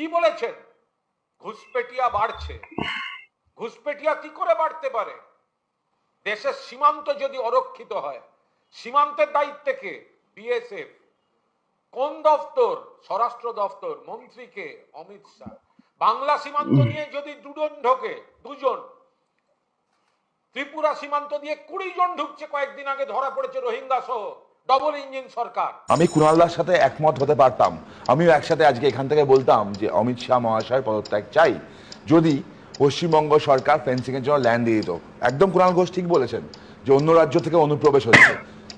কি বলেছেন? ঘুষপেটিয়া বাড়ছে। ঘুষপেটিয়া কি করে বাড়তে পারে? দেশের সীমান্ত যদি অরক্ষিত হয়, সীমান্তের দায়িত্বে কে? বিএসএফ। কোন দপ্তর? স্বরাষ্ট্র দপ্তর। মন্ত্রীকে? অমিত শাহ। বাংলা সীমান্ত নিয়ে যদি দুজন ঢোকে, দুজন, ত্রিপুরা সীমান্ত দিয়ে 20 জন ঢুকছে, কয়েকদিন আগে ধরা পড়েছে রোহিঙ্গা সহ। ডবল ইঞ্জিন সরকার। আমি কুণালদার সাথে একমত হতে পারতাম, আমিও একসাথে আজকে এখান থেকে বলতাম যে অমিত শাহ মহাশয় পদত্যাগ চাই, যদি পশ্চিমবঙ্গ সরকার ফেন্সিং এর জন্য ল্যান্ড দিয়ে দিত। একদম কুণাল ঘোষ ঠিক বলেছেন যে অন্য রাজ্য থেকে অনুপ্রবেশ হচ্ছে।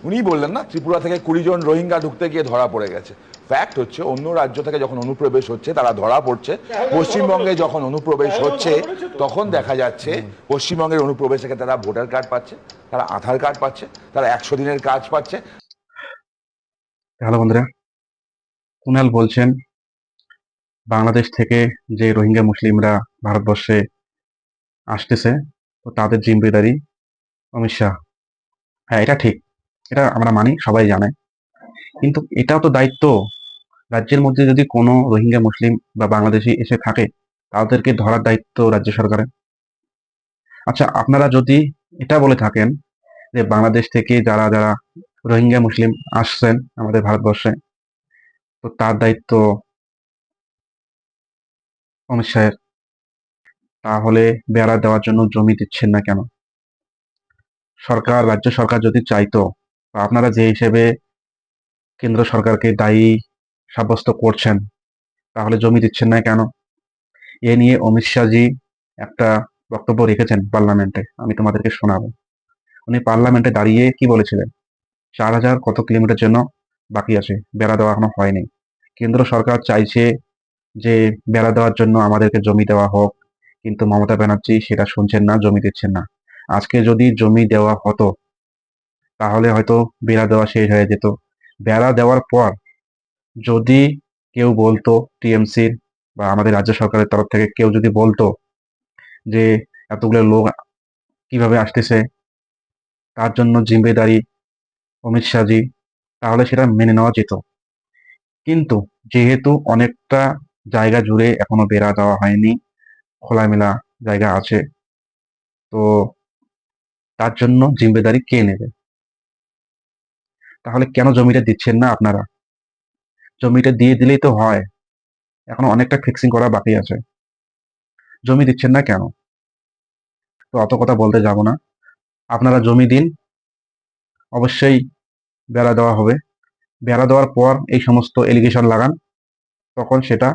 উনি বললেন না ত্রিপুরা থেকে 20 জন রোহিঙ্গা ঢুকতে গিয়ে ধরা পড়ে গেছে। ফ্যাক্ট হচ্ছে অন্য রাজ্য থেকে যখন অনুপ্রবেশ হচ্ছে তারা ধরা পড়ছে, পশ্চিমবঙ্গে যখন অনুপ্রবেশ হচ্ছে তখন দেখা যাচ্ছে পশ্চিমবঙ্গের অনুপ্রবেশ থেকে তারা ভোটার কার্ড পাচ্ছে, তারা আধার কার্ড পাচ্ছে, তারা 100 দিনের কাজ পাচ্ছে। হ্যালো বন্ধুরা, কুণাল বলছেন বাংলাদেশ থেকে যে রোহিঙ্গা মুসলিমরা ভারতবর্ষে আসতেছে তো তাদের জিম্মেদারি অমিত শাহ। হ্যাঁ, এটা ঠিক, এটা আমরা মানি, সবাই জানে। কিন্তু এটাও তো দায়িত্ব, রাজ্যের মধ্যে যদি কোনো রোহিঙ্গা মুসলিম বা বাংলাদেশি এসে থাকে তাদেরকে ধরার দায়িত্ব রাজ্য সরকারের। আচ্ছা, আপনারা যদি এটা বলে থাকেন যে বাংলাদেশ থেকে যারা যারা রোহিঙ্গা মুসলিম আসছেন আমাদের ভারতবর্ষে, তো তার দায়িত্ব অমিত শাহের, তাহলে বেড়া দেওয়ার জন্য জমি দিচ্ছেন না কেন? সরকার, রাজ্য সরকার যদি চাইতো, বা আপনারা যে হিসেবে কেন্দ্র সরকারকে দায়ী সাব্যস্ত করছেন, তাহলে জমি দিচ্ছেন না কেন? এ নিয়ে অমিত শাহজি একটা বক্তব্য রেখেছেন পার্লামেন্টে, আমি তোমাদেরকে শোনাবো। উনি পার্লামেন্টে দাঁড়িয়ে কি বলেছিলেন? 4000 কত কিলোমিটার জন্য বাকি আছে, বেড়া দেওয়া এখনো হয়নি। কেন্দ্র সরকার চাইছে যে বেড়া দেওয়ার জন্য আমাদেরকে জমি দেওয়া হোক, কিন্তু মমতা ব্যানার্জি সেটা শুনছেন না, জমি দিচ্ছেন না। আজকে যদি জমি দেওয়া হতো তাহলে হয়তো বেড়া দেওয়া শেষ হয়ে যেত। বেড়া দেওয়ার পর যদি কেউ বলতো, টিএমসির বা আমাদের রাজ্য সরকারের তরফ থেকে কেউ যদি বলতো যে এতগুলো লোক কিভাবে আসতেছে, তার জন্য জিম্মেদারি অমিত শাহজি, তাহলে সেটা মেনে নেওয়া যেত। কিন্তু যেহেতু অনেকটা জায়গা জুড়ে এখনো বেড়া দেওয়া হয়নি, খোলামেলা জায়গা আছে, তো তার জন্য জিম্মেদারি কে নেবে? তাহলে কেন জমিটা দিচ্ছেন না আপনারা? জমিটা দিয়ে দিলেই তো হয়, এখনো অনেকটা ফিক্সিং করা বাকি আছে, জমি দিচ্ছেন না কেন? তো অত কথা বলতে যাব না, আপনারা জমি দিন, অবশ্যই বেড়া দেওয়া হবে। বেড়া দেওয়ার পর এই সমস্ত এলিগেশন লাগান, তখন সেটা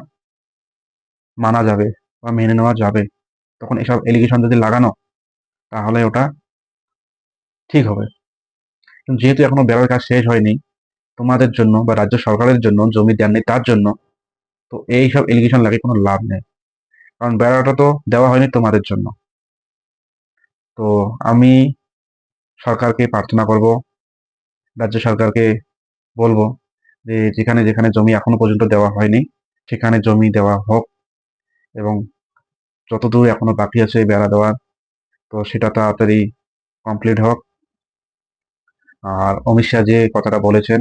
মানা যাবে বা মেনে নেওয়া যাবে। তখন এসব এলিগেশন যদি লাগানো, তাহলে ওটা ঠিক হবে। কিন্তু যেহেতু এখনো বেড়ার কাজ শেষ হয়নি, তোমাদের জন্য বা রাজ্য সরকারের জন্য জমি দেননি তার জন্য, তো এইসব এলিগেশন লাগিয়ে কোনো লাভ নেই, কারণ বেড়াটা তো দেওয়া হয়নি তোমাদের জন্য। তো আমি সরকারকে প্রার্থনা করব, রাজ্য সরকারকে বলবো যে যেখানে যেখানে জমি এখনো পর্যন্ত দেওয়া হয়নি সেখানে জমি দেওয়া হোক, এবং যতদূর এখনো বাকি আছে বেড়া দেওয়ার, তো সেটা তাড়াতাড়ি কমপ্লিট হোক। আর অমিত শাহ যে কথাটা বলেছেন,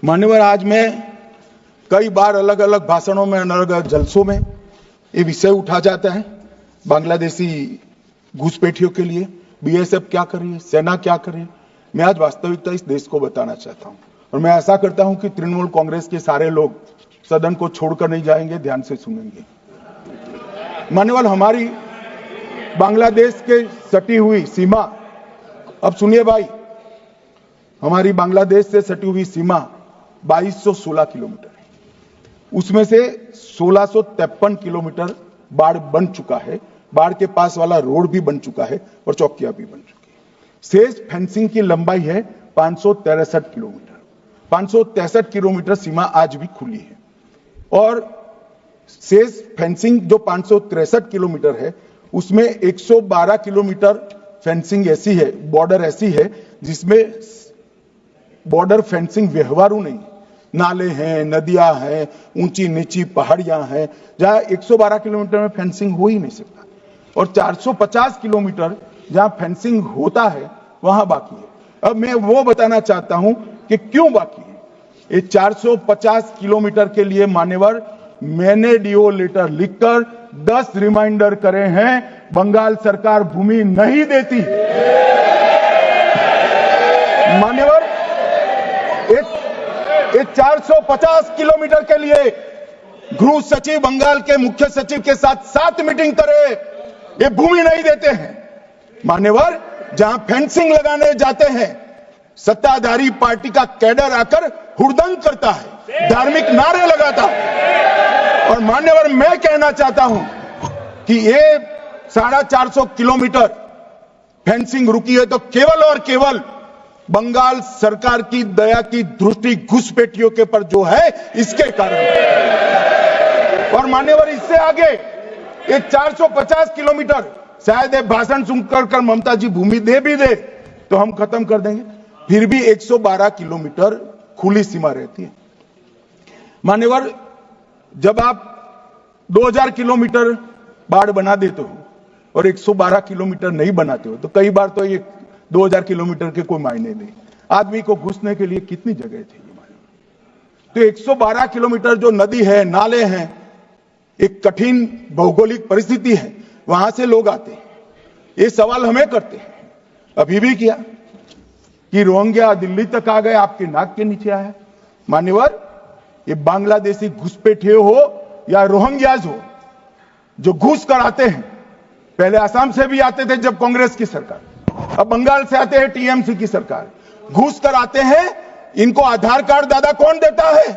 मान्यवर, आज मैं कई बार अलग अलग भाषणों में, अलग अलग जलसों में ये विषय उठा जाता है, बांग्लादेशी घुसपैठियों के लिए बीएसएफ क्या कर रही है, सेना क्या कर रही है। मैं आज वास्तविकता इस देश को बताना चाहता हूं, और मैं आशा करता हूं कि तृणमूल कांग्रेस के सारे लोग सदन को छोड़कर नहीं जाएंगे, ध्यान से सुनेंगे। मान्यवर, हमारी बांग्लादेश के सटी हुई सीमा, अब सुनिए भाई, हमारी बांग्लादेश से सटी हुई सीमा 2216 किलोमीटर है, उसमें से 1653 किलोमीटर बाढ़ बन चुका है, बाढ़ के पास वाला रोड भी बन चुका है और चौकियां भी बन चुकी है। शेष फेंसिंग की लंबाई है 563 किलोमीटर। 563 किलोमीटर सीमा आज भी खुली है, और शेष फेंसिंग जो 563 किलोमीटर है उसमें 112 किलोमीटर फेंसिंग ऐसी है, बॉर्डर ऐसी है जिसमें बॉर्डर फेंसिंग व्यवहारू नहीं, नाले हैं, नदियां हैं, ऊंची नीची पहाड़ियां हैं, जहां 112 किलोमीटर में फेंसिंग हो ही नहीं सकता, और 450 किलोमीटर जहां फेंसिंग होता है वहां बाकी है। अब मैं वो बताना चाहता हूं कि क्यों बाकी है। ये 450 किलोमीटर के लिए मान्यवर मैंने डीओ लेटर लिखकर 10 रिमाइंडर करे हैं, बंगाल सरकार भूमि नहीं देती। मान्यवर, ये 450 किलोमीटर के लिए गृह सचिव बंगाल के मुख्य सचिव के साथ 7 मीटिंग करे, ये भूमि नहीं देते हैं। मान्यवर, जहां फेंसिंग लगाने जाते हैं, सत्ताधारी पार्टी का कैडर आकर हुड़दंग करता है, धार्मिक नारे लगाता है। और मान्यवर, मैं कहना चाहता हूं कि ये 450 किलोमीटर फेंसिंग रुकी है तो केवल और केवल बंगाल सरकार की दया की दृष्टि घुसपैठियों के पर जो है, इसके कारण। और मान्यवर, इससे आगे ये 450 किलोमीटर शायद ये भाषण सुनकर ममता जी भूमि दे भी दे तो हम खत्म कर देंगे, फिर भी 112 किलोमीटर खुली सीमा रहती है। मान्यवर, जब आप 2000 किलोमीटर बाढ़ बना देते हो और 112 किलोमीटर नहीं बनाते हो तो कई बार तो ये 2000 किलोमीटर के कोई मायने नहीं। आदमी को घुसने के लिए कितनी जगह चाहिए? तो 112 किलोमीटर जो नदी है, नाले हैं, एक कठिन भौगोलिक परिस्थिति है, वहां से लोग आते हैं। ये सवाल हमें करते हैं, अभी भी किया कि रोहिंग्या दिल्ली तक आ गए, आपके नाक के नीचे आया। मान्यवर, ये बांग्लादेशी घुसपैठिए हो या रोहिंग्याज हो जो घुस कर आते हैं, पहले असम से भी आते थे जब कांग्रेस की सरकार, अब बंगाल से आते हैं टीएमसी की सरकार, घुस कर आते हैं। इनको आधार कार्ड दादा कौन देता है?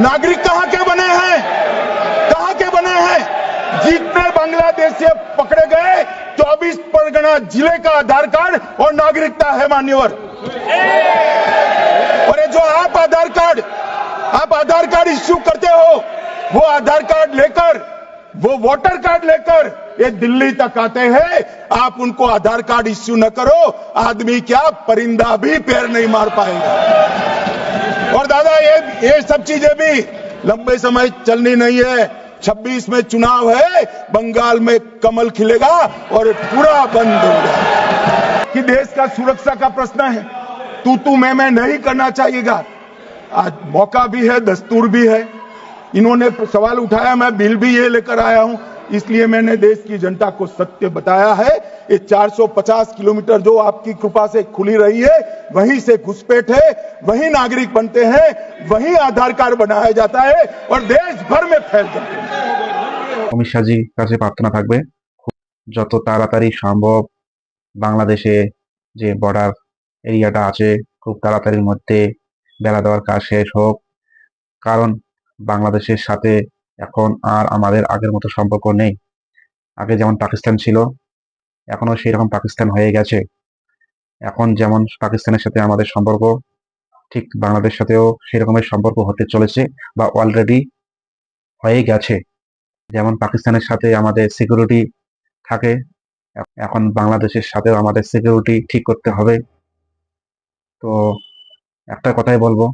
नागरिक कहां के बने हैं? कहां के बने हैं? जितने बांग्लादेश से पकड़े गए 24 परगना जिले का आधार कार्ड और नागरिकता है। मान्यवर, और ये जो आप आधार कार्ड इश्यू करते हो, वो आधार कार्ड लेकर, वो वोटर कार्ड लेकर ये दिल्ली तक आते हैं। आप उनको आधार कार्ड इश्यू न करो, आदमी क्या परिंदा भी पैर नहीं मार पाएगा। और दादा, ये सब चीजें भी लंबे समय चलनी नहीं है। 26 में चुनाव है, बंगाल में कमल खिलेगा और पूरा बंद होगा। कि देश का सुरक्षा का प्रश्न है, तू मैं नहीं करना चाहिएगा। आज मौका भी है, दस्तूर भी है। इन्होंने सवाल उठाया, मैं बिल भी ये लेकर आया हूं, इसलिए मैंने देश की जनता को सत्य बताया है। ये 450 किलोमीटर जो आपकी कृपा से खुली रही है, वहीं से घुसपैठ है, वहीं नागरिक बनते हैं, वहीं आधार कार्ड बनाया जाता है और देश भर में फैल जाता है। অমিত শাহজির কাছে প্রার্থনা থাকবে যত তাড়াতাড়ি সম্ভব বাংলাদেশে যে বর্ডার এরিয়াটা আছে খুব তাড়াতাড়ির মধ্যে বেড়া দেওয়ার কাজ শেষ হোক। কারণ বাংলাদেশের সাথে এখন আর আমাদের আগের মতো সম্পর্ক নেই। আগে যেমন পাকিস্তান ছিল, এখনো সেই রকম পাকিস্তান হয়ে গেছে। এখন যেমন পাকিস্তানের সাথে আমাদের সম্পর্ক, ঠিক বাংলাদেশের সাথেও সেই রকমের সম্পর্ক হতে চলেছে বা অলরেডি হয়ে গেছে। যেমন পাকিস্তানের সাথে আমাদের সিকিউরিটি থাকে, এখন বাংলাদেশের সাথেও আমাদের সিকিউরিটি ঠিক করতে হবে। তো একটা কথাই বলবো,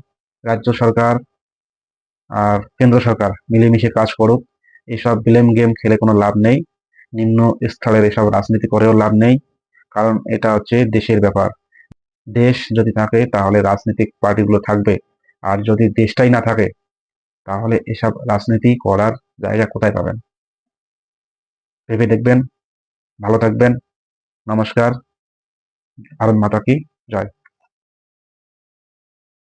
রাজ্য সরকার আর কেন্দ্র সরকার মিলেমিশে কাজ করুক। এসব ব্লেম গেম খেলে কোনো লাভ নেই, নিম্ন স্তরের এসব রাজনীতি করেও লাভ নেই। কারণ এটা হচ্ছে দেশের ব্যাপার। দেশ যদি থাকে তাহলে রাজনৈতিক পার্টিগুলো থাকবে, আর যদি দেশটাই না থাকে তাহলে এসব রাজনীতি করার জায়গা কোথায় পাবেন? ভেবে দেখবেন। ভালো থাকবেন। নমস্কার। ভারত মাতা কি জয়।